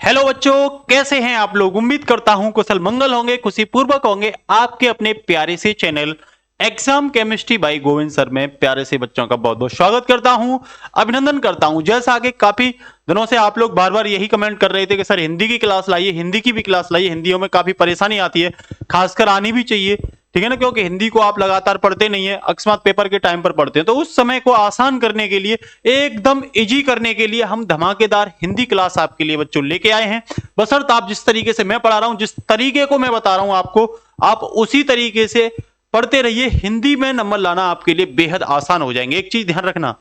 Hello बच्चों, कैसे हैं आप लोग। उम्मीद करता हूं कुशल मंगल होंगे, खुशी पूर्वक होंगे। आपके अपने प्यारे से channel exam chemistry by Govind sir में प्यारे से बच्चों का बहुत बहुत स्वागत करता हूं, अभिनंदन करता हूं। जैसा कि काफी दिनों से आप लोग बार बार यही कमेंट कर रहे थे कि सर हिंदी की क्लास लाइए, हिंदी की भी क्लास लाइए। हिंदियों में काफी परेशानी आती है, खासकर आनी भी चाहिए, ठीक है ना, क्योंकि हिंदी को आप लगातार पढ़ते नहीं है, अकस्मात पेपर के टाइम पर पढ़ते हैं। तो उस समय को आसान करने के लिए, एकदम इजी करने के लिए हम धमाकेदार हिंदी क्लास आपके लिए बच्चों लेके आए हैं। बशर्ते आप जिस तरीके से मैं पढ़ा रहा हूं, जिस तरीके को मैं बता रहा हूं आपको, आप उसी तरीके से पढ़ते रहिए। हिंदी में नंबर लाना आपके लिए बेहद आसान हो जाएंगे। एक चीज ध्यान रखना,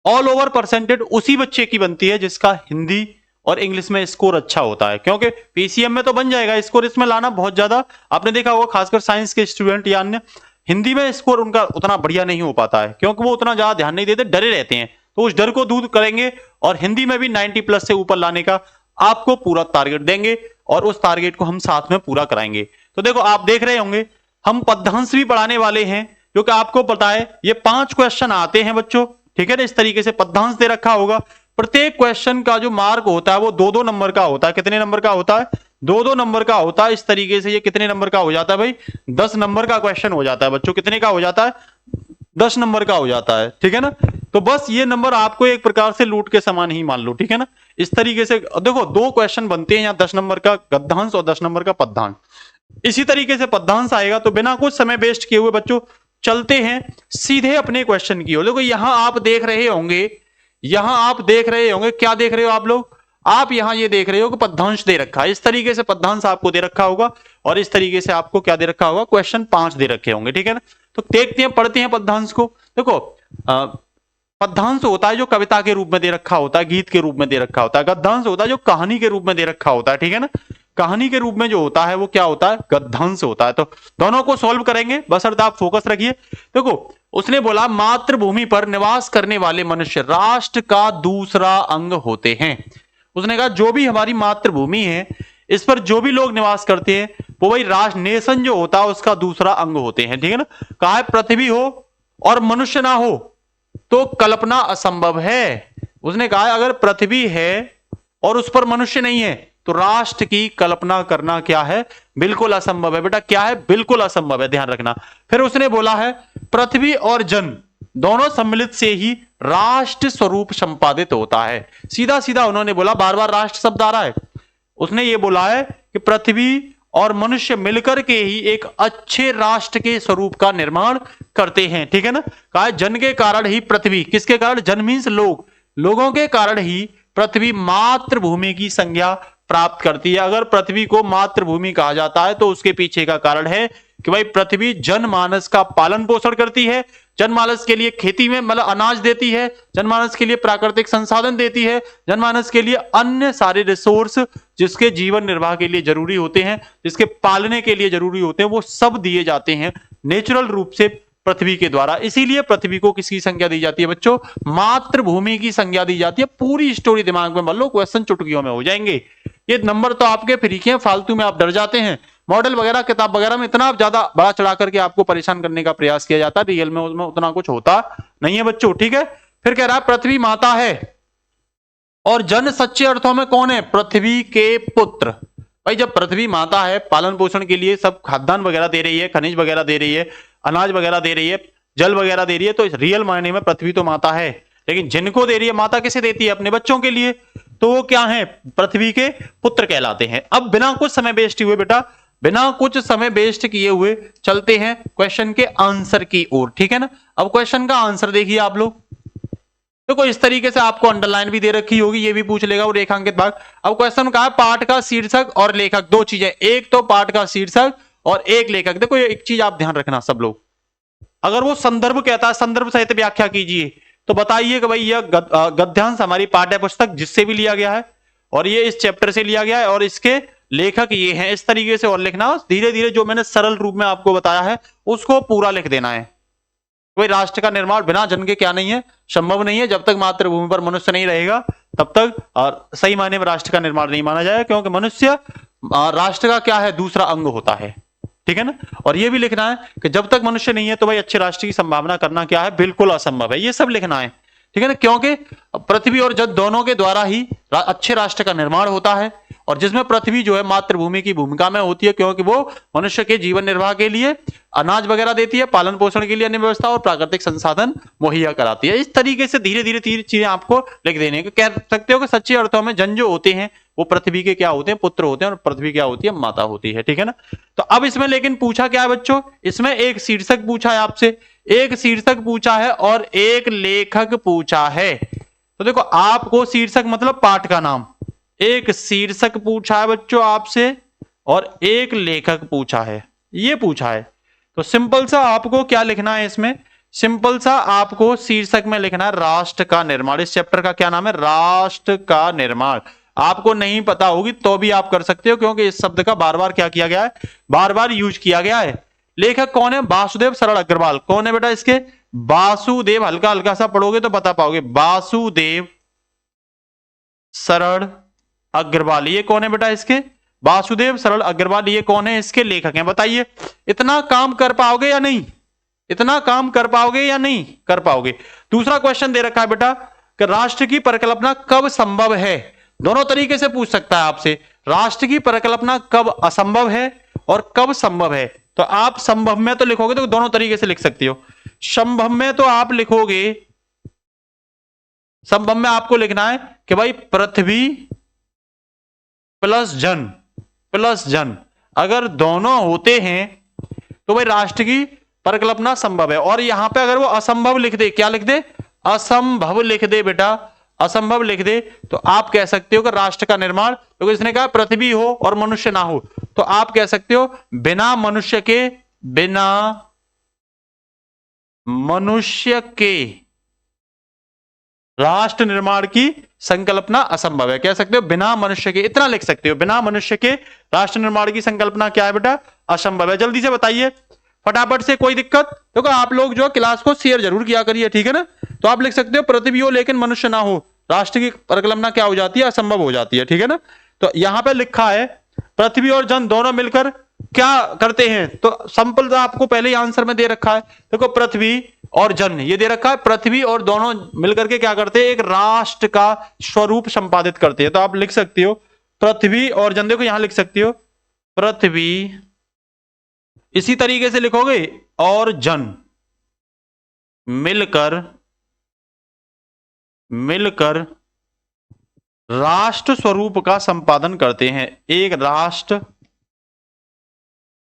ऑल ओवर परसेंटेज उसी बच्चे की बनती है जिसका हिंदी और इंग्लिश में स्कोर अच्छा होता है, क्योंकि पीसीएम में तो बन जाएगा स्कोर, इसमें लाना बहुत ज्यादा, आपने देखा होगा खासकर साइंस के स्टूडेंट या अन्य, हिंदी में स्कोर उनका उतना बढ़िया नहीं हो पाता है, क्योंकि वो उतना ज्यादा ध्यान नहीं देते, डरे रहते हैं। तो उस डर को दूर करेंगे और हिंदी में भी 90 प्लस से ऊपर लाने का आपको पूरा टारगेट देंगे और उस टारगेट को हम साथ में पूरा कराएंगे। तो देखो, आप देख रहे होंगे हम पद्यांश भी पढ़ाने वाले हैं, क्योंकि आपको पता है ये 5 क्वेश्चन आते हैं बच्चों, ठीक है ना। इस तरीके से पद्यांश दे रखा होगा। प्रत्येक क्वेश्चन का जो मार्क होता है वो 2-2 नंबर का होता है। कितने नंबर का होता है? 2-2 नंबर का होता है। इस तरीके से ये कितने नंबर का हो जाता है भाई? 10 नंबर का क्वेश्चन हो जाता है बच्चों। कितने का हो जाता है? 10 नंबर का हो जाता है, ठीक है ना। तो बस ये नंबर आपको एक प्रकार से लूट के समान ही मान लो, ठीक है ना। इस तरीके से देखो, 2 क्वेश्चन बनते हैं यहाँ, 10 नंबर का गद्यांश और 10 नंबर का पद्यांश। इसी तरीके से पद्यांश आएगा। तो बिना कुछ समय वेस्ट किए हुए बच्चों चलते हैं सीधे अपने क्वेश्चन की ओर। देखो, यहां आप देख रहे होंगे, क्या देख रहे हो आप लोग? आप यहां ये देख रहे हो कि पद्यांश दे रखा है। इस तरीके से पद्यांश आपको दे रखा होगा और इस तरीके से आपको क्या दे रखा होगा? क्वेश्चन 5 दे रखे होंगे, ठीक है ना। तो देखते हैं, पढ़ते हैं पद्यांश को। देखो, पद्यांश होता है जो कविता के रूप में दे रखा होता है, गीत के रूप में दे रखा होता है। गद्यांश होता है जो कहानी के रूप में दे रखा होता है, ठीक है ना। कहानी के रूप में जो होता है वो क्या होता है? गद्यांश होता है। तो दोनों को सॉल्व करेंगे, बशर्ते आप फोकस रखिए। देखो, उसने बोला मातृभूमि पर निवास करने वाले मनुष्य राष्ट्र का दूसरा अंग होते हैं। उसने कहा जो भी हमारी मातृभूमि है, इस पर जो भी लोग निवास करते हैं, वो वही राष्ट्र, नेशन जो होता है उसका दूसरा अंग होते हैं, ठीक है ना। कहा है पृथ्वी हो और मनुष्य ना हो तो कल्पना असंभव है। उसने कहा अगर पृथ्वी है और उस पर मनुष्य नहीं है तो राष्ट्र की कल्पना करना क्या है? बिल्कुल असंभव है। बेटा क्या है? बिल्कुल असंभव है, ध्यान रखना। फिर उसने बोला है पृथ्वी और जन दोनों सम्मिलित से ही राष्ट्र स्वरूप संपादित होता है। सीधा सीधा उन्होंने बोला, बार बार राष्ट्र शब्द आ रहा है। उसने ये बोला है कि पृथ्वी और मनुष्य मिलकर के ही एक अच्छे राष्ट्र के स्वरूप का निर्माण करते हैं, ठीक है ना। कहा जन के कारण ही पृथ्वी, किसके कारण? जन मीन्स लोग, लोगों के कारण ही पृथ्वी मातृभूमि की संज्ञा प्राप्त करती है। अगर पृथ्वी को मातृभूमि कहा जाता है तो उसके पीछे का कारण है कि भाई पृथ्वी जनमानस का पालन पोषण करती है, जनमानस के लिए खेती में मतलब अनाज देती है, जनमानस के लिए प्राकृतिक संसाधन देती है, जनमानस के लिए अन्य सारे रिसोर्स जिसके जीवन निर्वाह के लिए जरूरी होते हैं, जिसके पालने के लिए जरूरी होते हैं, वो सब दिए जाते हैं नेचुरल रूप से पृथ्वी के द्वारा। इसीलिए पृथ्वी को किसकी संज्ञा दी जाती है बच्चों? मातृभूमि की संज्ञा दी जाती है। पूरी स्टोरी दिमाग में मान लो, क्वेश्चन चुटकियों में हो जाएंगे। ये नंबर तो आपके फ्री के हैं, फालतू में आप डर जाते हैं। मॉडल वगैरह, किताब वगैरह में इतना ज्यादा बड़ा चढ़ा करके आपको परेशान करने का प्रयास किया जाता है, रियल में उसमें उतना कुछ होता नहीं है बच्चों, ठीक है। फिर कह रहा है पृथ्वी माता है और जन सच्चे अर्थों में कौन है? पृथ्वी के पुत्र। भाई जब पृथ्वी माता है, पालन पोषण के लिए सब खाद्यान्न वगैरह दे रही है, खनिज वगैरह दे रही है, अनाज वगैरह दे रही है, जल वगैरह दे रही है, तो इस रियल मायने में पृथ्वी तो माता है। लेकिन जिनको दे रही है, माता किसे देती है? अपने बच्चों के लिए। तो वो क्या है? पृथ्वी के पुत्र कहलाते हैं। अब बिना कुछ समय वेस्ट हुए बेटा, बिना कुछ समय वेस्ट किए हुए चलते हैं क्वेश्चन के आंसर की ओर, ठीक है ना। अब क्वेश्चन का आंसर देखिए आप लोग। देखो, इस तरीके से आपको अंडरलाइन भी दे रखी होगी, ये भी पूछ लेगा वो रेखांकित भाग। अब क्वेश्चन कहा है पाठ का शीर्षक और लेखक, दो चीजें, एक तो पाठ का शीर्षक और एक लेखक। देखो, ये एक चीज आप ध्यान रखना सब लोग, अगर वो संदर्भ कहता है संदर्भ सहित व्याख्या कीजिए, तो बताइए कि भाई यह गद्यांश हमारी पाठ्य पुस्तक जिससे भी लिया गया है और ये इस चैप्टर से लिया गया है और इसके लेखक ये हैं। इस तरीके से और लिखना, धीरे धीरे जो मैंने सरल रूप में आपको बताया है उसको पूरा लिख देना है। कोई राष्ट्र का निर्माण बिना जन के क्या नहीं है? संभव नहीं है। जब तक मातृभूमि पर मनुष्य नहीं रहेगा तब तक और सही मायने में राष्ट्र का निर्माण नहीं माना जाएगा, क्योंकि मनुष्य राष्ट्र का क्या है? दूसरा अंग होता है, ठीक है ना। और ये भी लिखना है कि जब तक मनुष्य नहीं है तो भाई अच्छे राष्ट्र की संभावना करना क्या है? बिल्कुल असंभव है। ये सब लिखना है, ठीक है ना, क्योंकि पृथ्वी और जल दोनों के द्वारा ही अच्छे राष्ट्र का निर्माण होता है। और जिसमें पृथ्वी जो है मातृभूमि की भूमिका में होती है, क्योंकि वो मनुष्य के जीवन निर्वाह के लिए अनाज वगैरह देती है, पालन पोषण के लिए अन्य व्यवस्था और प्राकृतिक संसाधन मुहैया कराती है। इस तरीके से धीरे धीरे तीन चीजें आपको लिख देने के कह सकते हो कि सच्चे अर्थों में जन जो होते हैं वो पृथ्वी के क्या होते हैं, पुत्र होते हैं, और पृथ्वी क्या होती है, माता होती है। ठीक है ना। तो अब इसमें लेकिन पूछा क्या है बच्चों, इसमें एक शीर्षक पूछा है आपसे, एक शीर्षक पूछा है और एक लेखक पूछा है। तो देखो आपको शीर्षक मतलब पाठ का नाम, एक शीर्षक पूछा है बच्चों आपसे और एक लेखक पूछा है, ये पूछा है। तो सिंपल सा आपको क्या लिखना है इसमें, सिंपल सा आपको शीर्षक में लिखना है राष्ट्र का निर्माण। इस चैप्टर का क्या नाम है, राष्ट्र का निर्माण। आपको नहीं पता होगी तो भी आप कर सकते हो, क्योंकि इस शब्द का बार बार क्या किया गया है, बार बार यूज किया गया है। लेखक कौन है, वासुदेव सरल अग्रवाल। कौन है बेटा इसके, वासुदेव, हल्का हल्का सा पढ़ोगे तो बता पाओगे, वासुदेव सरल अग्रवाल। ये कौन है बेटा इसके, वासुदेव सरल अग्रवाल। ये कौन है, इसके लेखक हैं। बताइए इतना काम कर पाओगे या नहीं, इतना काम कर पाओगे या नहीं कर पाओगे। दूसरा क्वेश्चन दे रखा है बेटा कि राष्ट्र की परिकल्पना कब संभव है। दोनों तरीके से पूछ सकता है आपसे, राष्ट्र की परिकल्पना कब असंभव है और कब संभव है। तो आप संभव में तो लिखोगे तो दोनों तरीके से लिख सकते हो। संभव में तो आप लिखोगे, संभव में आपको लिखना है कि भाई पृथ्वी प्लस जन, प्लस जन अगर दोनों होते हैं तो भाई राष्ट्र की परिकल्पना संभव है। और यहां पे अगर वो असंभव लिख दे, क्या लिख दे, असंभव लिख दे बेटा, असंभव लिख दे, तो आप कह सकते हो कि राष्ट्र का निर्माण, क्योंकि इसने कहा पृथ्वी हो और मनुष्य ना हो, तो आप कह सकते हो बिना मनुष्य के, बिना मनुष्य के राष्ट्र निर्माण की संकल्पना असंभव है। कह सकते हो बिना मनुष्य के, इतना लिख सकते हो, बिना मनुष्य के राष्ट्र निर्माण की संकल्पना क्या है बेटा, असंभव है। जल्दी से बताइए फटाफट से, कोई दिक्कत। देखो आप लोग जो क्लास को शेयर जरूर किया करिए, ठीक है ना। तो आप लिख सकते हो पृथ्वी हो लेकिन मनुष्य ना हो, राष्ट्र की परिकल्पना क्या हो जाती है, असंभव हो जाती है। ठीक है ना। तो यहां पे लिखा है पृथ्वी और जन दोनों मिलकर क्या करते हैं, तो सिंपल आपको पहले ही आंसर में दे रखा है। देखो पृथ्वी और जन ये दे रखा है, पृथ्वी और दोनों मिलकर के क्या करते हैं, एक राष्ट्र का स्वरूप संपादित करते हैं। तो आप लिख सकते हो पृथ्वी और जन। देखो यहां लिख सकते हो पृथ्वी, इसी तरीके से लिखोगे और जन मिलकर, मिलकर राष्ट्र स्वरूप का संपादन करते हैं, एक राष्ट्र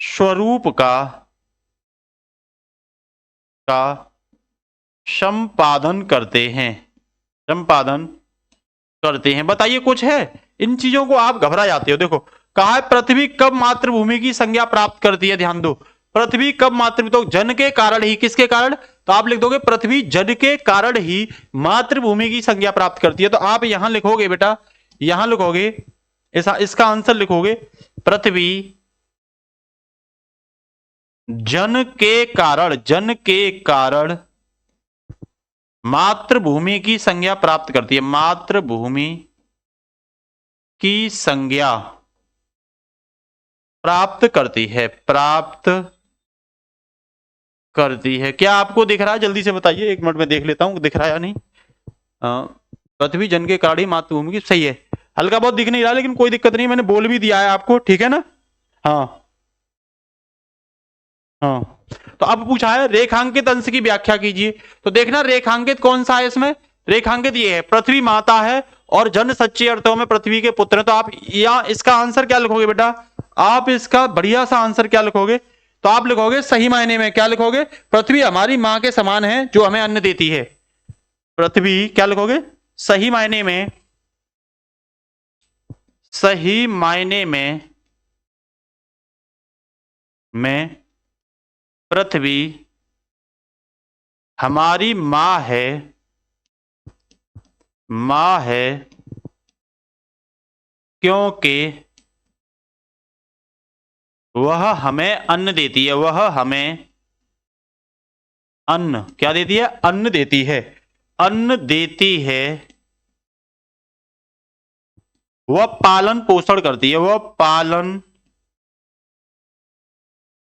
स्वरूप का संपादन करते हैं, संपादन करते हैं। बताइए कुछ है, इन चीजों को आप घबरा जाते हो। देखो कहा है पृथ्वी कब मातृभूमि की संज्ञा प्राप्त करती है, ध्यान दो, पृथ्वी कब मातृ, तो जन के कारण ही, किसके कारण, तो आप लिख दोगे पृथ्वी जन के कारण ही मातृभूमि की संज्ञा प्राप्त करती है। तो आप यहां लिखोगे बेटा, यहां लिखोगे इसका आंसर लिखोगे पृथ्वी जन के कारण, जन के कारण मातृभूमि की संज्ञा प्राप्त करती है, मातृभूमि की संज्ञा प्राप्त करती है, प्राप्त करती है। क्या आपको दिख रहा है, जल्दी से बताइए, एक मिनट में देख लेता हूं दिख रहा है या नहीं। पृथ्वी जन के कारण ही मातृभूमि की, सही है, हल्का बहुत दिख नहीं रहा लेकिन कोई दिक्कत नहीं, मैंने बोल भी दिया है आपको, ठीक है ना। हाँ हाँ। तो अब पूछा है रेखांकित अंश की व्याख्या कीजिए। तो देखना रेखांकित कौन सा है इसमें, रेखांकित ये है पृथ्वी माता है और जन सच्चे अर्थों में पृथ्वी के पुत्र हैं। तो आप यहां इसका आंसर क्या लिखोगे बेटा, आप इसका बढ़िया सा आंसर क्या लिखोगे, तो आप लिखोगे सही मायने में क्या लिखोगे, पृथ्वी हमारी मां के समान है जो हमें अन्न देती है। पृथ्वी क्या लिखोगे, सही मायने में, सही मायने में पृथ्वी हमारी मां है, मां है क्योंकि वह हमें अन्न देती है, वह हमें अन्न क्या देती है, अन्न देती है, अन्न देती है, वह पालन पोषण करती है, वह पालन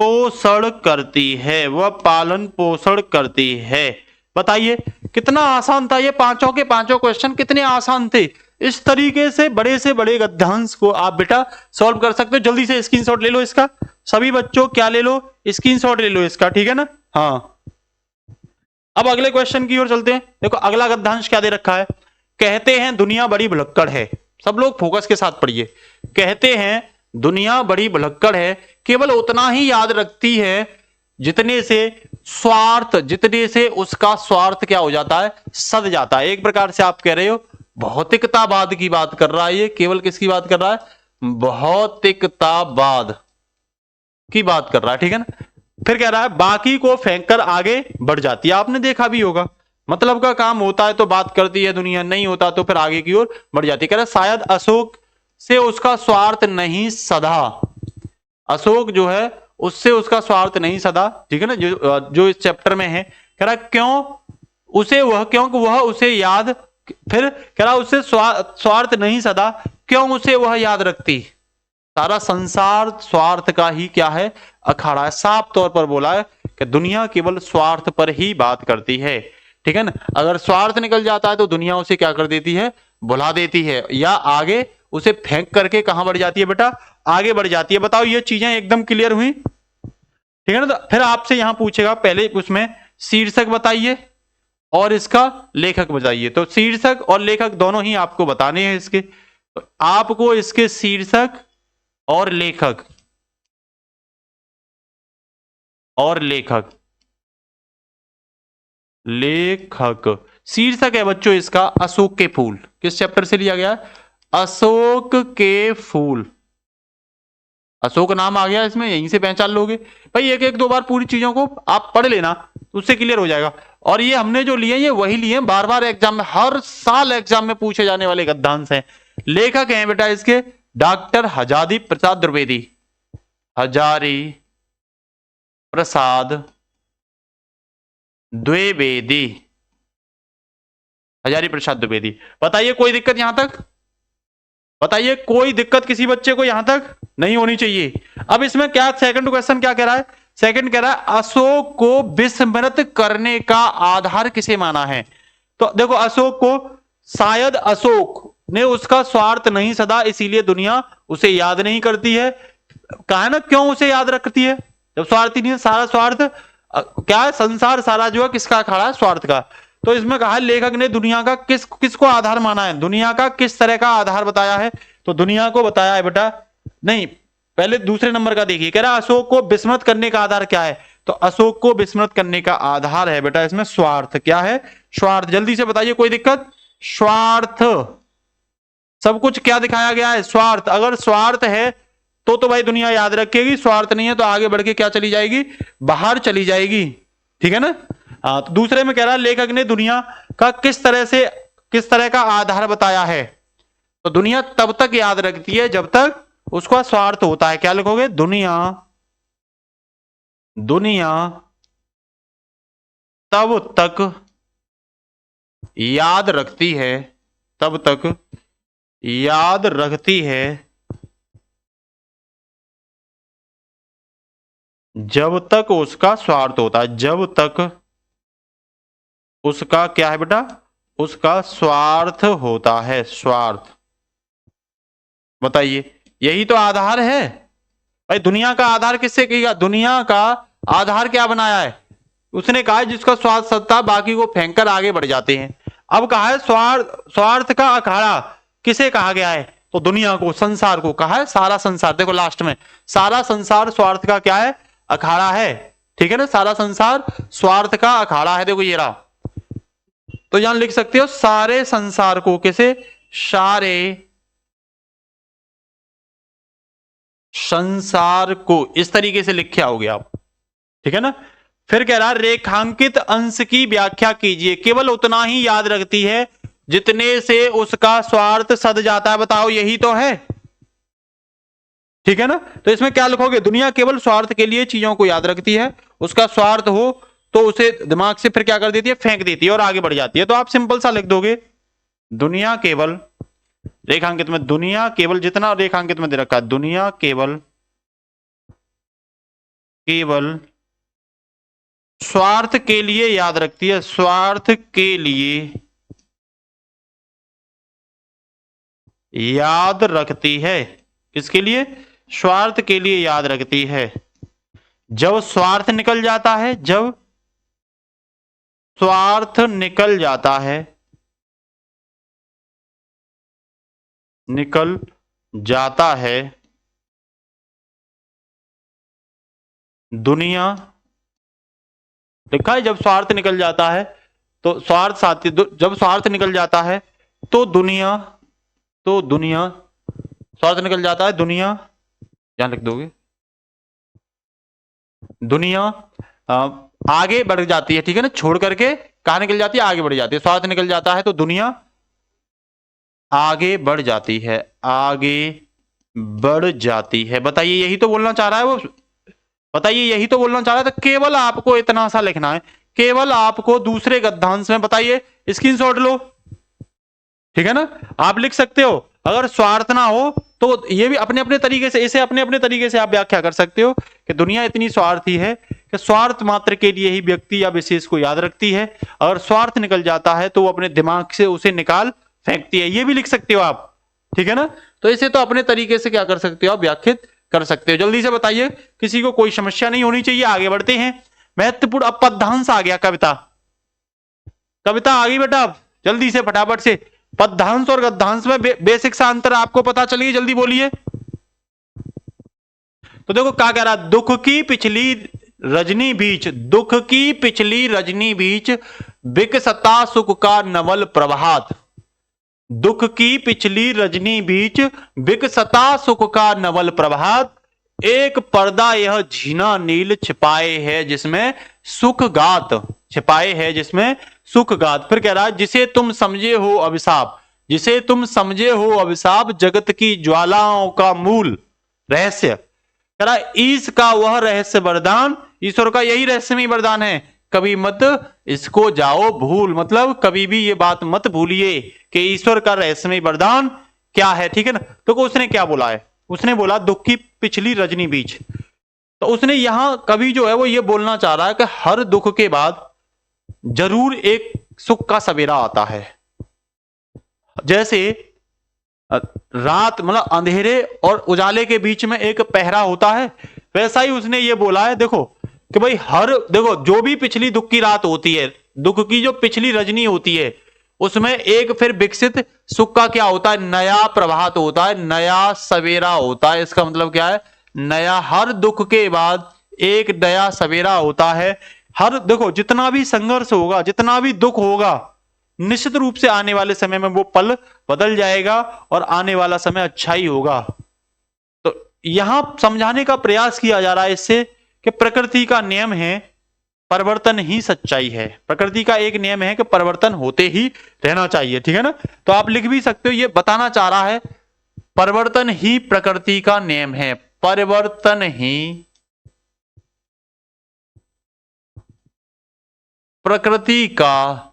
पोषण करती है, वह पालन पोषण करती है। बताइए कितना आसान था ये, पांचों के पांचों क्वेश्चन कितने आसान थे। इस तरीके से बड़े गद्यांश को आप बेटा सॉल्व कर सकते हो। जल्दी से स्क्रीनशॉट ले लो इसका, सभी बच्चों क्या ले लो, स्क्रीनशॉट ले लो इसका, ठीक है ना। हाँ, अब अगले क्वेश्चन की ओर चलते हैं। देखो अगला गद्यांश क्या दे रखा है, कहते हैं दुनिया बड़ी भुलक्कड़ है। सब लोग फोकस के साथ पढ़िए। कहते हैं दुनिया बड़ी भुलक्कड़ है, केवल उतना ही याद रखती है जितने से उसका स्वार्थ क्या हो जाता है, सद जाता है। एक प्रकार से आप कह रहे हो भौतिकतावाद की बात कर रहा है ये। केवल किसकी बात कर रहा है, भौतिकतावाद की बात कर रहा है, ठीक है ना। फिर कह रहा है बाकी को फेंक कर आगे बढ़ जाती है। आपने देखा भी होगा, मतलब का काम होता है तो बात करती है दुनिया, नहीं होता तो फिर आगे की ओर बढ़ जाती है। कह रहा है शायद अशोक से उसका स्वार्थ नहीं सधा, अशोक जो है उससे उसका स्वार्थ नहीं सधा, ठीक है ना, जो इस चैप्टर में है। कह रहा क्यों उसे वह, क्योंकि वह उसे याद, फिर कह रहा उससे स्वार्थ नहीं सधा, क्यों उसे वह याद रखती। सारा संसार स्वार्थ का ही क्या है, अखाड़ा है। साफ तौर पर बोला है कि दुनिया केवल स्वार्थ पर ही बात करती है, ठीक है ना। अगर स्वार्थ निकल जाता है तो दुनिया उसे क्या कर देती है, भुला देती है, या आगे उसे फेंक करके कहां बढ़ जाती है बेटा, आगे बढ़ जाती है। बताओ ये चीजें एकदम क्लियर हुई, ठीक है ना। तो फिर आपसे यहां पूछेगा, पहले उसमें शीर्षक बताइए और इसका लेखक बताइए। तो शीर्षक और लेखक दोनों ही आपको बताने हैं इसके। तो आपको इसके शीर्षक और लेखक शीर्षक है बच्चों इसका अशोक के फूल। किस चैप्टर से लिया गया, अशोक के फूल। अशोक नाम आ गया इसमें, यहीं से पहचान लोगे भाई। एक एक दो बार पूरी चीजों को आप पढ़ लेना, उससे क्लियर हो जाएगा। और ये हमने जो लिए ये वही लिए, बार बार एग्जाम में, हर साल एग्जाम में पूछे जाने वाले गद्यांश हैं। लेखक हैं बेटा इसके डॉक्टर हजारी प्रसाद द्विवेदी, हजारी प्रसाद द्विवेदी, हजारी प्रसाद द्विवेदी। बताइए कोई दिक्कत यहां तक, बताइए कोई दिक्कत किसी बच्चे को यहां तक नहीं होनी चाहिए। अब इसमें क्या सेकंड क्वेश्चन क्या कह रहा है, सेकंड कह रहा है अशोक को विस्मृत करने का आधार किसे माना है। तो देखो अशोक को, शायद अशोक ने उसका स्वार्थ नहीं सदा इसीलिए दुनिया उसे याद नहीं करती है। कहा है ना क्यों उसे याद रखती है, जब स्वार्थ ही नहीं है, सारा स्वार्थ क्या है, संसार सारा जो है किसका खड़ा है, स्वार्थ का। तो इसमें कहा है लेखक ने दुनिया का किसको आधार माना है, दुनिया का किस तरह का आधार बताया है। तो दुनिया को बताया है बेटा, नहीं पहले दूसरे नंबर का देखिए, कह रहा अशोक को विस्मृत करने का आधार क्या है। तो अशोक को विस्मृत करने का आधार है बेटा इसमें स्वार्थ। क्या है, स्वार्थ। जल्दी से बताइए कोई दिक्कत, स्वार्थ। सब कुछ क्या दिखाया गया है, स्वार्थ। अगर स्वार्थ है तो भाई दुनिया याद रखेगी, स्वार्थ नहीं है तो आगे बढ़ के क्या चली जाएगी, बाहर चली जाएगी, ठीक है ना। हाँ, तो दूसरे में कह रहा है लेखक ने दुनिया का किस तरह का आधार बताया है। तो दुनिया तब तक याद रखती है जब तक उसका स्वार्थ होता है। क्या लिखोगे, दुनिया तब तक याद रखती है, तब तक याद रखती है जब तक उसका स्वार्थ होता है, जब तक उसका क्या है बेटा, उसका स्वार्थ होता है, स्वार्थ। बताइए यही तो आधार है भाई। दुनिया का आधार किससे कहेगा, दुनिया का आधार क्या बनाया है, उसने कहा है जिसका स्वार्थ सत्ता बाकी को फेंक कर आगे बढ़ जाते हैं। अब कहा है स्वार्थ का अखाड़ा किसे कहा गया है, तो दुनिया को, संसार को कहा है, सारा संसार। देखो लास्ट में सारा संसार स्वार्थ का क्या है, अखाड़ा है, ठीक है ना। सारा संसार स्वार्थ का अखाड़ा है। देखो ये रहा, तो यहां लिख सकते हो सारे संसार को, किसे, सारे संसार को, इस तरीके से लिखे आओगे आप, ठीक है ना। फिर कह रहा रेखांकित अंश की व्याख्या कीजिए, केवल उतना ही याद रखती है जितने से उसका स्वार्थ सद जाता है। बताओ यही तो है, ठीक है ना। तो इसमें क्या लिखोगे, दुनिया केवल स्वार्थ के लिए चीजों को याद रखती है, उसका स्वार्थ हो तो उसे दिमाग से फिर क्या कर देती है, फेंक देती है और आगे बढ़ जाती है। तो आप सिंपल सा लिख दोगे दुनिया केवल, रेखांकित में दुनिया केवल, जितना रेखांकित में दे रखा है, दुनिया केवल स्वार्थ के लिए याद रखती है, स्वार्थ के लिए याद रखती है। किसके लिए? स्वार्थ के लिए याद रखती है। जब स्वार्थ निकल जाता है, जब स्वार्थ निकल जाता है, निकल जाता है, दुनिया, देखा है जब स्वार्थ निकल जाता है तो स्वार्थ साथी, जब स्वार्थ निकल जाता है तो दुनिया, तो दुनिया, स्वार्थ निकल जाता है दुनिया, यहां लिख दोगे, दुनिया आगे बढ़ जाती है, ठीक है ना, छोड़ करके कहां निकल जाती है? आगे बढ़ जाती है। स्वार्थ निकल जाता है तो दुनिया आगे बढ़ जाती है, आगे बढ़ जाती है। बताइए यही तो बोलना चाह रहा है वो, बताइए यही तो बोलना चाह रहा था। केवल आपको इतना सा लिखना है, केवल आपको दूसरे गद्यांश में, बताइए स्क्रीनशॉट लो, ठीक है ना, आप लिख सकते हो। अगर स्वार्थ ना हो तो ये भी अपने अपने तरीके से, इसे अपने अपने तरीके से आप व्याख्या कर सकते हो कि दुनिया इतनी स्वार्थी है कि स्वार्थ मात्र के लिए ही व्यक्ति या विशेष को याद रखती है। अगर स्वार्थ निकल जाता है तो वो अपने दिमाग से उसे निकाल फेंकती है। ये भी लिख सकते हो आप, ठीक है ना। तो इसे तो अपने तरीके से क्या कर सकते हो आप? व्याख्यात कर सकते हो। जल्दी से बताइए, किसी को कोई समस्या नहीं होनी चाहिए। आगे बढ़ते हैं। महत्वपूर्ण, अब पद्यांश आ गया, कविता, कविता आ गई बेटा। जल्दी से फटाफट से, पद्यांश और गद्यांश में बेसिक सा अंतर आपको पता चलिए, जल्दी बोलिए। तो देखो क्या कह रहा, दुख की पिछली रजनी बीच, दुख की पिछली रजनी बीच विकसता सुख का नवल प्रभात, दुख की पिछली रजनी बीच विकसता सुख का नवल प्रभात, एक पर्दा यह झीना नील छिपाए है जिसमें सुख गात, छिपाए है जिसमें सुख गात। फिर कह रहा है, जिसे तुम समझे हो अभिशाप, जिसे तुम समझे हो अभिशाप, जगत की ज्वालाओं का मूल रहस्य। कह रहा है, ईश का वह रहस्य वरदान, ईश्वर का यही रहस्यमय वरदान है, कभी मत इसको जाओ भूल। मतलब कभी भी ये बात मत भूलिए कि ईश्वर का रहस्यमय वरदान क्या है, ठीक है ना। तो उसने क्या बोला है? उसने बोला दुख की पिछली रजनी बीच। तो उसने यहां कभी जो है वो ये बोलना चाह रहा है कि हर दुख के बाद जरूर एक सुख का सवेरा आता है। जैसे रात, मतलब अंधेरे और उजाले के बीच में एक पहरा होता है, वैसा ही उसने ये बोला है। देखो कि भाई हर, देखो जो भी पिछली दुख की रात होती है, दुख की जो पिछली रजनी होती है, उसमें एक फिर विकसित सुख का क्या होता है? नया प्रभात होता है, नया सवेरा होता है। इसका मतलब क्या है? नया, हर दुख के बाद एक नया सवेरा होता है। हर, देखो जितना भी संघर्ष होगा, जितना भी दुख होगा, निश्चित रूप से आने वाले समय में वो पल बदल जाएगा और आने वाला समय अच्छा ही होगा। तो यहां समझाने का प्रयास किया जा रहा है इससे कि प्रकृति का नियम है, परिवर्तन ही सच्चाई है। प्रकृति का एक नियम है कि परिवर्तन होते ही रहना चाहिए, ठीक है ना। तो आप लिख भी सकते हो, ये बताना चाह रहा है परिवर्तन ही प्रकृति का नियम है, परिवर्तन ही प्रकृति का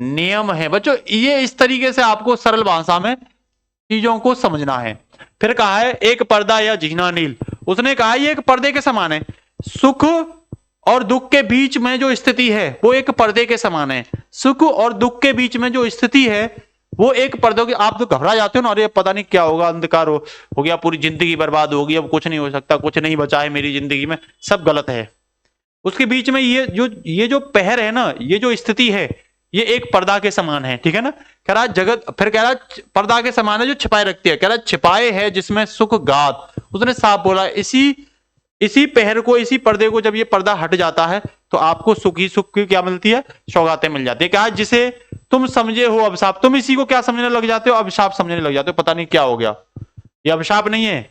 नियम है। बच्चों ये इस तरीके से आपको सरल भाषा में चीजों को समझना है। फिर कहा है, एक पर्दा या झीना नील, उसने कहा ये एक पर्दे के समान है। सुख और दुख के बीच में जो स्थिति है वो एक पर्दे के समान है। सुख और दुख के बीच में जो स्थिति है वो एक पर्दे की, आप तो घबरा जाते हो ना, अरे पता नहीं क्या होगा, अंधकार हो गया, पूरी जिंदगी बर्बाद होगी, अब कुछ नहीं हो सकता, कुछ नहीं बचा है मेरी जिंदगी में, सब गलत है। उसके बीच में ये जो पहर है ना, ये जो स्थिति है, ये एक पर्दा के समान है, ठीक है ना। कह रहा जगत, फिर कह रहा पर्दा के समान है जो छिपाए रखती है। कह रहा छिपाए है जिसमें सुख गात। उसने साफ बोला, इसी पहर को, इसी पर्दे को जब ये पर्दा हट जाता है तो आपको सुख ही सुख की क्या मिलती है? सौगातें मिल जाती है। क्या है? जिसे तुम समझे हो अभिशाप, तुम इसी को क्या समझने लग जाते हो? अभिशाप समझने लग जाते हो। पता नहीं क्या हो गया, ये अभिशाप नहीं है।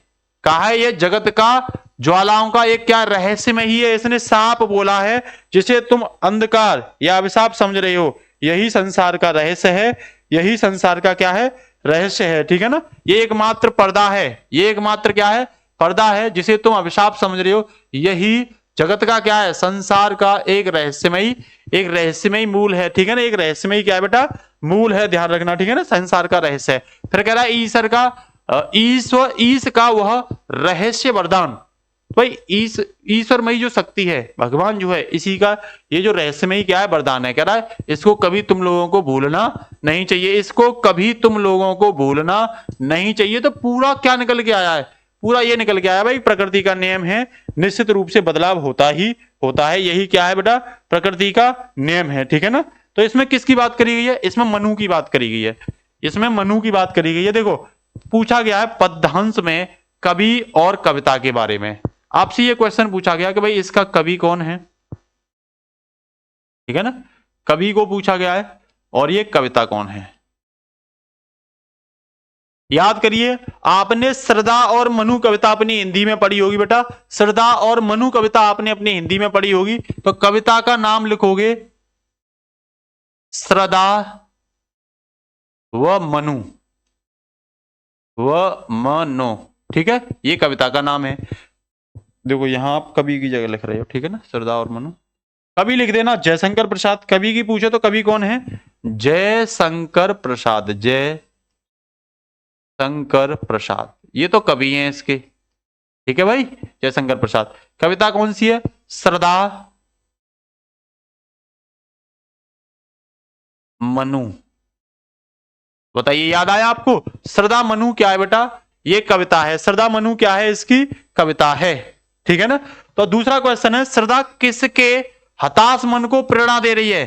कहा है ये जगत का ज्वालाओं का एक क्या रहस्य में ही है। इसने साफ बोला है, जिसे तुम अंधकार या अभिशाप समझ रहे हो, यही संसार का रहस्य है, यही संसार का क्या है? रहस्य है, ठीक है ना। ये एकमात्र पर्दा है, ये एकमात्र क्या है? पर्दा है, जिसे तुम अभिशाप समझ रहे हो, यही जगत का क्या है? संसार का एक रहस्यमयी मूल है, ठीक है ना। एक रहस्यमयी क्या है बेटा? मूल है, ध्यान रखना, ठीक है ना। संसार का रहस्य है। फिर कह रहा है ईश का वह रहस्य वरदान, भाई ईश्वरमयी जो शक्ति है, भगवान जो है, इसी का ये जो रहस्यमयी क्या है, वरदान है। कह रहा है इसको कभी तुम लोगों को भूलना नहीं चाहिए, इसको कभी तुम लोगों को भूलना नहीं चाहिए। तो पूरा क्या निकल के आया है, पूरा ये निकल के आया भाई, प्रकृति का नियम है, निश्चित रूप से बदलाव होता ही होता है। यही क्या है बेटा, प्रकृति का नियम है, ठीक है ना। तो इसमें किसकी बात करी गई है, इसमें मनु की बात करी गई है, इसमें मनु की बात करी गई है। देखो पूछा गया है पद्यांश में कवि और कविता के बारे में, आपसे ये क्वेश्चन पूछा गया कि भाई इसका कवि कौन है, ठीक है ना, कवि को पूछा गया है और ये कविता कौन है। याद करिए, आपने श्रद्धा और मनु कविता अपनी हिंदी में पढ़ी होगी बेटा, श्रद्धा और मनु कविता आपने अपनी हिंदी में पढ़ी होगी। तो कविता का नाम लिखोगे श्रद्धा व मनु, व मनो, ठीक है, ये कविता का नाम है। देखो यहां आप कवि की जगह लिख रहे हो, ठीक है ना, श्रद्धा और मनु। कवि लिख देना जयशंकर प्रसाद, कवि की पूछे तो कवि कौन है, जयशंकर प्रसाद, जय शंकर प्रसाद, ये तो कवि हैं इसके, ठीक है भाई, जयशंकर प्रसाद। कविता कौन सी है, श्रद्धा मनु, बताइए याद आया आपको, श्रद्धा मनु क्या है बेटा, ये कविता है, श्रद्धा मनु क्या है, इसकी कविता है, ठीक है ना। तो दूसरा क्वेश्चन है, श्रद्धा किसके हताश मन को प्रेरणा दे रही है।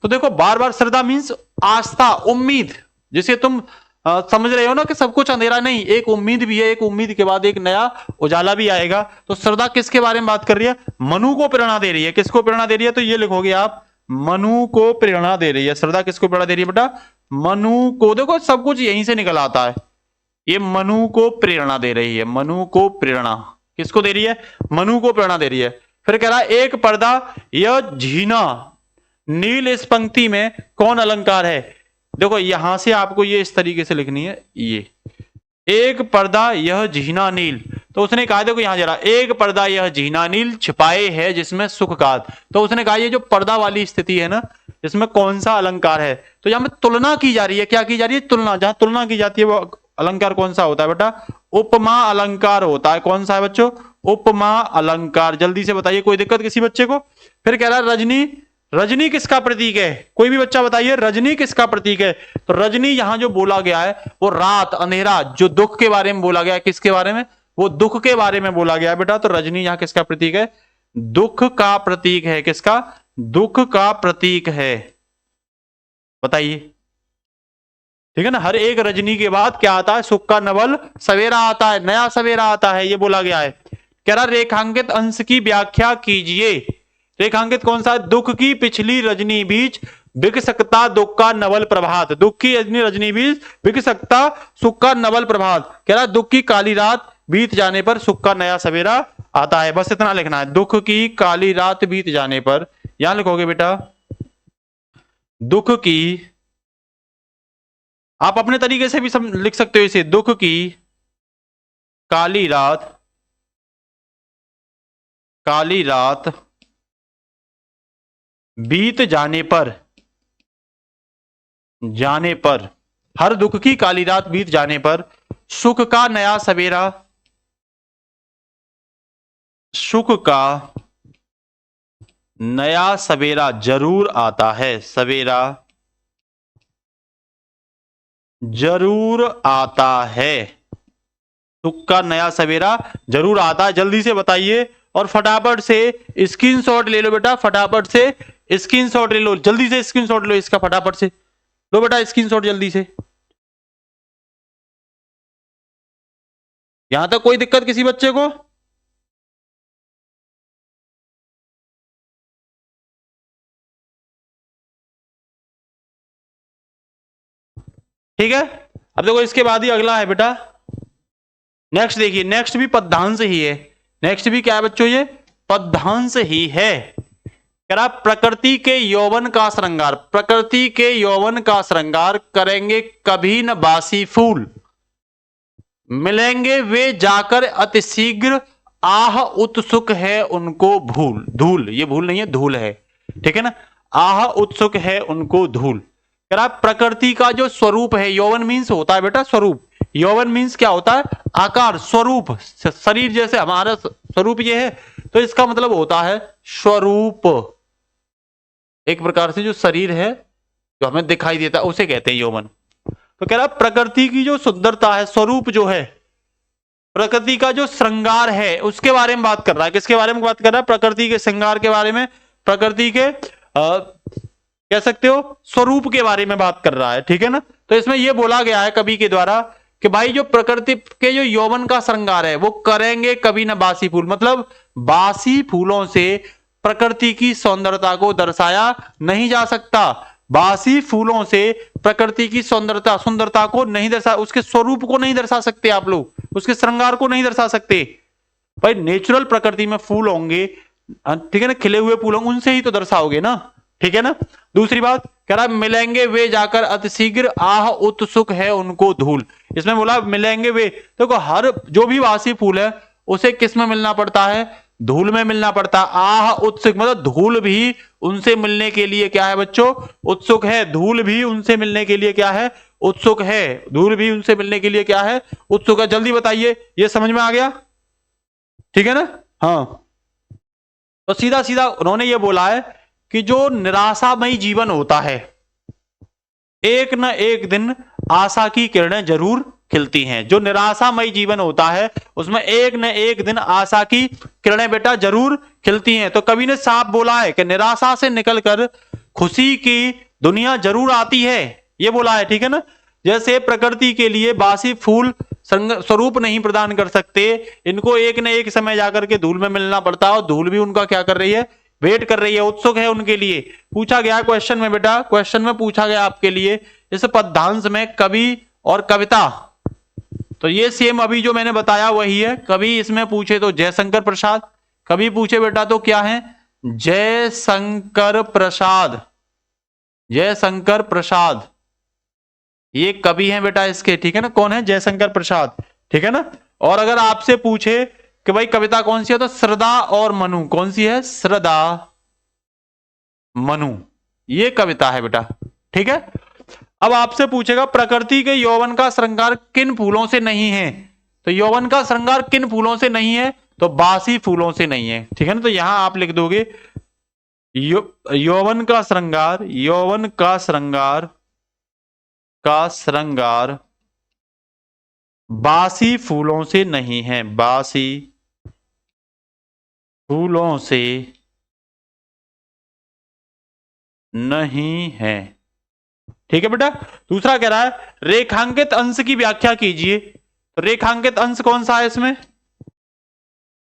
तो देखो बार बार श्रद्धा मीन्स आस्था, उम्मीद, जिसे तुम समझ रहे हो ना कि सब कुछ अंधेरा नहीं, एक उम्मीद भी है, एक उम्मीद के बाद एक नया उजाला भी आएगा। तो श्रद्धा किसके बारे में बात कर रही है, मनु को प्रेरणा दे रही है। किसको प्रेरणा दे रही है, तो ये लिखोगे आप, मनु को प्रेरणा दे रही है। श्रद्धा किसको प्रेरणा दे रही है बेटा, मनु को। देखो सब कुछ यहीं से निकल आता है, ये मनु को प्रेरणा दे रही है, मनु को प्रेरणा किसको दे रही है, मनु को प्रेरणा दे रही है। फिर कह रहा है एक पर्दा यह झीना नील, इस पंक्ति में कौन अलंकार है। देखो यहां से आपको ये इस तरीके से लिखनी है, ये एक पर्दा यह झीना नील, तो उसने कहा, देखो यहां जरा, एक पर्दा यह झीना नील छिपाए है जिसमें सुख का, तो उसने कहा ये जो पर्दा वाली स्थिति है ना, इसमें कौन सा अलंकार है। तो यहां में तुलना की जा रही है, क्या की जा रही है, तुलना। जहां तुलना की जाती है वो अलंकार कौन सा होता है बेटा, उपमा अलंकार होता है। कौन सा है बच्चों, उपमा अलंकार। जल्दी से बताइए, कोई दिक्कत किसी बच्चे को। फिर कह रहा है रजनी, रजनी किसका प्रतीक है, कोई भी बच्चा बताइए रजनी किसका प्रतीक है। तो रजनी यहां जो बोला गया है वो रात, अंधेरा, जो दुख के बारे में बोला गया है, किसके बारे में, वो दुख के बारे में बोला गया है बेटा। तो रजनी यहां किसका प्रतीक है, दुख का प्रतीक है। किसका, दुख का प्रतीक है, बताइए, ठीक है ना। हर एक रजनी के बाद क्या आता है, सुख का नवल सवेरा आता है, नया सवेरा आता है, ये बोला गया है। कह रहा रेखांकित अंश की व्याख्या कीजिए। रेखांकित कौन सा, दुख की पिछली रजनी बीच बिक सकता दुख का नवल प्रभात, दुख की रजनी बीच बिक सकता सुख का नवल प्रभात। कह रहा दुख की काली रात बीत जाने पर सुख का नया सवेरा आता है। बस इतना लिखना है, दुख की काली रात बीत जाने पर। यहां लिखोगे बेटा दुख की, आप अपने तरीके से भी लिख सकते हो इसे, दुख की काली रात, काली रात बीत जाने पर, हर दुख की काली रात बीत जाने पर सुख का नया सवेरा, सुख का नया सवेरा जरूर आता है, सवेरा जरूर आता है, सुख का नया सवेरा जरूर आता है। जल्दी से बताइए और फटाफट से स्क्रीनशॉट ले लो बेटा, फटाफट से स्क्रीनशॉट ले लो, जल्दी से स्क्रीनशॉट लो इसका, फटाफट से लो बेटा स्क्रीनशॉट जल्दी से। यहां तक कोई दिक्कत किसी बच्चे को, ठीक है। अब देखो इसके बाद ही अगला है बेटा, नेक्स्ट देखिए, नेक्स्ट भी पद्यांश ही है, नेक्स्ट भी क्या है बच्चों, ये पद्यांश ही है। कह रहा प्रकृति के यौवन का श्रृंगार, प्रकृति के यौवन का श्रृंगार करेंगे कभी न बासी फूल, मिलेंगे वे जाकर अतिशीघ्र, आह उत्सुक है उनको भूल, धूल, ये भूल नहीं है धूल है, ठीक है ना, आह उत्सुक है उनको धूल। कह रहा प्रकृति का जो स्वरूप है, यौवन मीन्स होता है बेटा स्वरूप, यौवन मीन्स क्या होता है? आकार, स्वरूप। शरीर जैसे हमारा स्वरूप ये है, तो इसका मतलब होता है स्वरूप। एक प्रकार से जो शरीर है जो हमें दिखाई देता है उसे कहते हैं यौवन। तो कह रहा प्रकृति की जो सुंदरता है, स्वरूप जो है, प्रकृति का जो श्रृंगार है उसके बारे में बात कर रहा है। किसके बारे में बात कर रहा है? प्रकृति के श्रृंगार के बारे में, प्रकृति के कह सकते हो स्वरूप के बारे में बात कर रहा है, ठीक है ना। तो इसमें यह बोला गया है कवि के द्वारा कि भाई जो प्रकृति के जो यौवन का श्रृंगार है वो करेंगे कभी ना बासी फूल, मतलब बासी फूलों से प्रकृति की सौंदर्यता को दर्शाया नहीं जा सकता। बासी फूलों से प्रकृति की सुंदरता को नहीं दर्शा, उसके स्वरूप को नहीं दर्शा सकते आप लोग, उसके श्रृंगार को नहीं दर्शा सकते। भाई नेचुरल प्रकृति में फूल होंगे, ठीक है ना, खिले हुए फूल होंगे, उनसे ही तो दर्शाओगे ना, ठीक है ना। दूसरी बात कह रहा मिलेंगे वे जाकर अतिशीघ्र, आह उत्सुक है उनको धूल। इसमें बोला मिलेंगे वे, देखो हर जो भी बासी फूल है उसे किस में मिलना पड़ता है? धूल में मिलना पड़ता। आह उत्सुक मतलब धूल भी उनसे मिलने के लिए क्या है बच्चों? उत्सुक है। धूल भी उनसे मिलने के लिए क्या है? उत्सुक है। धूल भी उनसे मिलने के लिए क्या है? उत्सुक है। जल्दी बताइए, ये समझ में आ गया? ठीक है ना। हाँ, तो सीधा सीधा उन्होंने ये बोला है कि जो निराशामयी जीवन होता है, एक न एक दिन आशा की किरणें जरूर खिलती हैं। जो निराशामयी जीवन होता है उसमें एक न एक दिन आशा की किरणें बेटा जरूर खिलती हैं। तो कवि ने साफ बोला है कि निराशा से निकलकर खुशी की दुनिया जरूर आती है, ये बोला है, ठीक है ना। जैसे प्रकृति के लिए बासी फूल स्वरूप नहीं प्रदान कर सकते, इनको एक न एक समय जाकर के धूल में मिलना पड़ता है, और धूल भी उनका क्या कर रही है? वेट कर रही है, उत्सुक है उनके लिए। पूछा गया क्वेश्चन में बेटा, क्वेश्चन में पूछा गया आपके लिए इस पद्यांश में कवि और कविता, तो ये सेम अभी जो मैंने बताया वही है। कवि इसमें पूछे तो जयशंकर प्रसाद, कवि पूछे बेटा तो क्या है? जयशंकर प्रसाद, जयशंकर प्रसाद ये कवि हैं बेटा इसके, ठीक है ना। कौन है? जयशंकर प्रसाद, ठीक है ना। और अगर आपसे पूछे कि भाई कविता कौन सी है, तो श्रद्धा और मनु। कौन सी है? श्रद्धा मनु, ये कविता है बेटा, ठीक है। अब आपसे पूछेगा प्रकृति के यौवन का श्रृंगार किन फूलों से नहीं है, तो यौवन का श्रृंगार किन फूलों से नहीं है? तो बासी फूलों से नहीं है, ठीक है ना। तो यहां आप लिख दोगे यौवन का श्रृंगार, यौवन का श्रृंगार का श्रृंगार बासी फूलों से नहीं है, बासी फूलों से नहीं है, ठीक है बेटा। दूसरा कह रहा है रेखांकित अंश की व्याख्या कीजिए। तो रेखांकित अंश कौन सा है इसमें?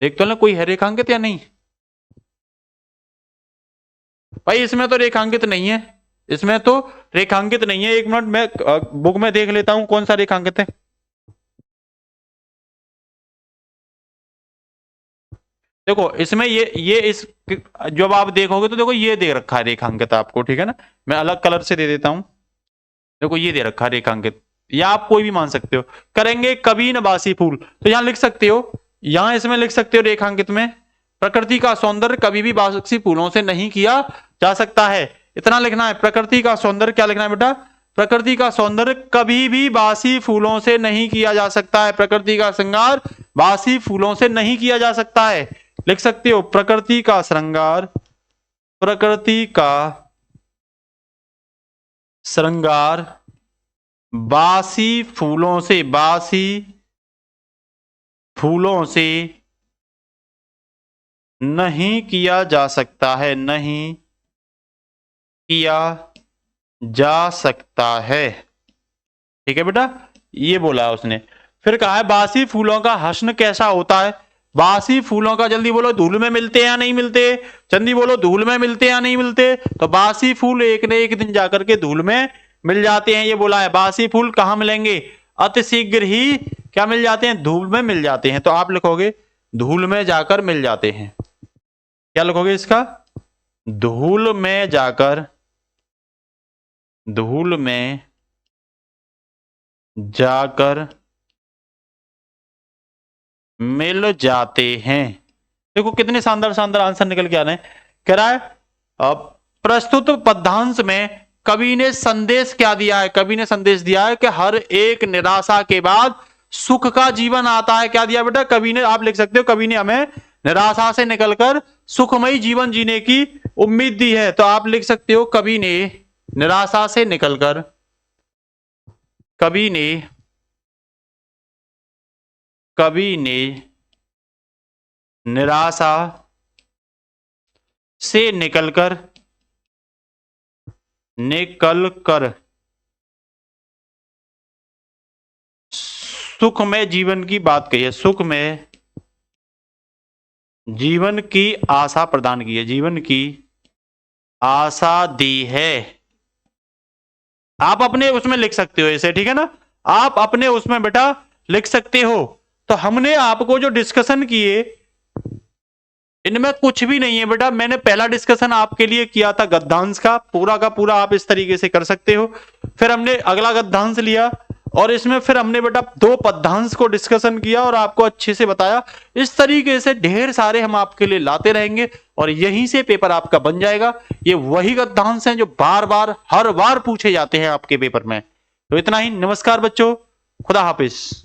देख तो ना कोई है रेखांकित या नहीं? भाई इसमें तो रेखांकित नहीं है, इसमें तो रेखांकित नहीं है। एक मिनट मैं बुक में देख लेता हूं कौन सा रेखांकित है। देखो इसमें ये इस जब आप देखोगे तो देखो ये दे रखा है रेखांकित आपको, ठीक है ना। मैं अलग कलर से दे देता हूं, देखो ये दे रखा है रेखांकित, या आप कोई भी मान सकते हो। करेंगे कभी न बासी फूल, तो यहां लिख सकते हो, यहां इसमें लिख सकते हो रेखांकित में प्रकृति का सौंदर्य कभी भी बासी फूलों से नहीं किया जा सकता है। इतना लिखना है, प्रकृति का सौंदर्य क्या लिखना है बेटा? प्रकृति का सौंदर्य कभी भी बासी फूलों से नहीं किया जा सकता है। प्रकृति का श्रृंगार बासी फूलों से नहीं किया जा सकता है। लिख सकते हो प्रकृति का श्रृंगार, प्रकृति का श्रृंगार बासी फूलों से, बासी फूलों से नहीं किया जा सकता है, नहीं किया जा सकता है, ठीक है बेटा, ये बोला उसने। फिर कहा है बासी फूलों का हसन कैसा होता है? बासी फूलों का जल्दी बोलो, धूल में मिलते या नहीं मिलते? जल्दी बोलो, धूल में मिलते या नहीं मिलते? तो बासी फूल एक न एक दिन जाकर के धूल में मिल जाते हैं, ये बोला है। बासी फूल कहां मिलेंगे? अतिशीघ्र ही क्या मिल जाते हैं? धूल में मिल जाते हैं। तो आप लिखोगे धूल में जाकर मिल जाते हैं। क्या लिखोगे इसका? धूल में जाकर, धूल में जाकर मिल जाते हैं। देखो कितने शानदार शानदार आंसर निकल के आ रहे हैं। कह रहा है प्रस्तुत पद्यांश में कवि ने संदेश क्या दिया है? कवि ने संदेश दिया है कि हर एक निराशा के बाद सुख का जीवन आता है। क्या दिया बेटा? कवि ने, आप लिख सकते हो कवि ने हमें निराशा से निकलकर सुखमयी जीवन जीने की उम्मीद दी है। तो आप लिख सकते हो कवि ने निराशा से निकलकर, कवि ने निराशा से निकलकर सुखमय जीवन की बात कही है, सुखमय जीवन की आशा प्रदान की है, जीवन की आशा दी है। आप अपने उसमें लिख सकते हो इसे, ठीक है ना, आप अपने उसमें बेटा लिख सकते हो। तो हमने आपको जो डिस्कशन किए इनमें कुछ भी नहीं है बेटा। मैंने पहला डिस्कशन आपके लिए किया था गद्यांश का पूरा आप इस तरीके से कर सकते हो। फिर हमने अगला गद्यांश लिया और इसमें फिर हमने बेटा 2 पद्यांश को डिस्कशन किया और आपको अच्छे से बताया। इस तरीके से ढेर सारे हम आपके लिए लाते रहेंगे और यहीं से पेपर आपका बन जाएगा। ये वही गद्यांश हैं जो बार बार हर बार पूछे जाते हैं आपके पेपर में। तो इतना ही, नमस्कार बच्चों, खुदा हाफिज।